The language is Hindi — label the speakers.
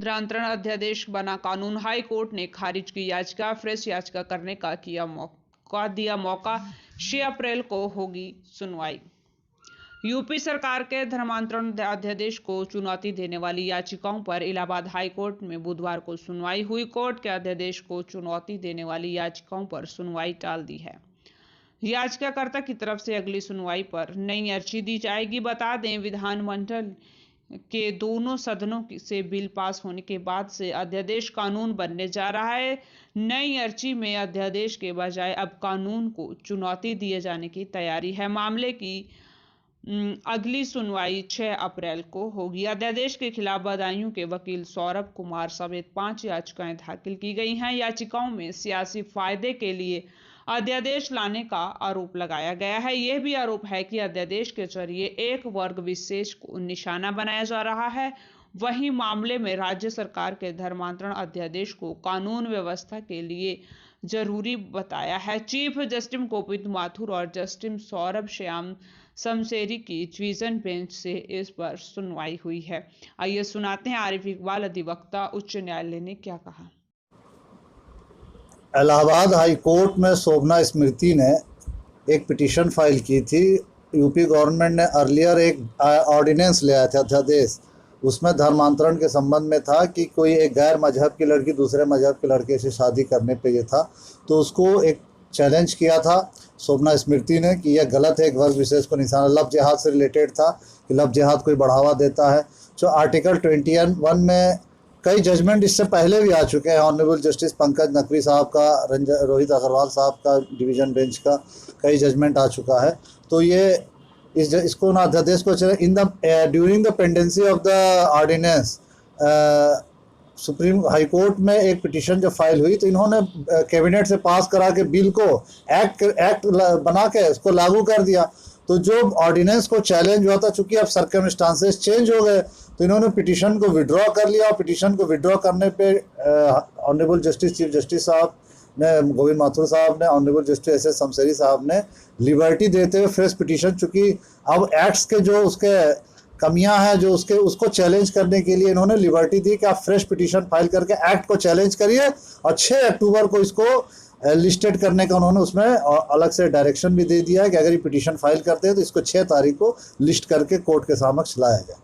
Speaker 1: धर्मांतरण अध्यादेश बना कानून। हाई कोर्ट ने खारिज की याचिका, फ्रेश याचिका करने का दिया मौका। 6 अप्रैल को होगी सुनवाई। यूपी सरकार के धर्मांतरण अध्यादेश को चुनौती देने वाली याचिकाओं पर इलाहाबाद हाई कोर्ट में बुधवार को सुनवाई हुई। कोर्ट के अध्यादेश को चुनौती देने वाली याचिकाओं पर सुनवाई टाल दी है। याचिकाकर्ता की तरफ से अगली सुनवाई पर नई अर्जी दी जाएगी। बता दें, विधानमंडल के दोनों सदनों से बिल पास होने के बाद से अध्यादेश कानून बनने जा रहा है। नई अर्जी में अध्यादेश के बजाय अब कानून को चुनौती दिए जाने की तैयारी है। मामले की अगली सुनवाई 6 अप्रैल को होगी। अध्यादेश के खिलाफ बदायूं के वकील सौरभ कुमार समेत 5 याचिकाएं दाखिल की गई हैं। याचिकाओं में सियासी फायदे के लिए अध्यादेश लाने का आरोप लगाया गया है। यह भी आरोप है कि अध्यादेश के जरिए एक वर्ग विशेष को निशाना बनाया जा रहा है। वहीं मामले में राज्य सरकार के धर्मांतरण अध्यादेश को कानून व्यवस्था के लिए जरूरी बताया है। चीफ जस्टिस गोविंद माथुर और जस्टिस सौरभ श्याम शमशेरी की डिवीजन बेंच से इस पर सुनवाई हुई है। आइए सुनाते हैं आरिफ इकबाल, अधिवक्ता, उच्च न्यायालय ने क्या कहा।
Speaker 2: इलाहाबाद हाई कोर्ट में शोभना स्मृति ने एक पिटीशन फाइल की थी। यूपी गवर्नमेंट ने अर्लियर एक ऑर्डिनेंस ले आया था, अध्यादेश। उसमें धर्मांतरण के संबंध में था कि कोई एक गैर मजहब की लड़की दूसरे मजहब के लड़के से शादी करने पे ये था, तो उसको एक चैलेंज किया था शोभना स्मृति ने कि यह गलत है, एक वर्ग विशेष को निशाना। लव जिहाद से रिलेटेड था कि लव जिहाद कोई बढ़ावा देता है। जो आर्टिकल 21 में कई जजमेंट इससे पहले भी आ चुके हैं। ऑनरेबल जस्टिस पंकज नकवी साहब का, रोहित अग्रवाल साहब का डिवीज़न बेंच का कई जजमेंट आ चुका है। तो ये इसको ना अध्यादेश को in the during the pendency of the ordinance supreme high court में एक पिटीशन जो फाइल हुई, तो इन्होंने कैबिनेट से पास करा के बिल को एक्ट बना के उसको लागू कर दिया। तो जो ऑर्डिनेंस को चैलेंज हुआ था, चूंकि अब सर्कमस्टांसेस चेंज हो गए, तो इन्होंने पिटीशन को विड्रॉ कर लिया। और पिटीशन को विड्रॉ करने पे ऑनरेबल जस्टिस चीफ जस्टिस साहब ने, गोविंद माथुर साहब ने, ऑनरेबल जस्टिस एस एस शमशेरी साहब ने लिबर्टी देते हुए फ्रेश पिटीशन, चूंकि अब एक्ट्स के जो उसके कमियां हैं जो उसको चैलेंज करने के लिए इन्होंने लिबर्टी दी कि आप फ्रेश पिटीशन फाइल करके एक्ट को चैलेंज करिए। और 6 अक्टूबर को इसको लिस्टेड करने का उन्होंने उसमें अलग से डायरेक्शन भी दे दिया है कि अगर ये पिटीशन फाइल करते हैं तो इसको 6 तारीख को लिस्ट करके कोर्ट के समक्ष लाया जाए।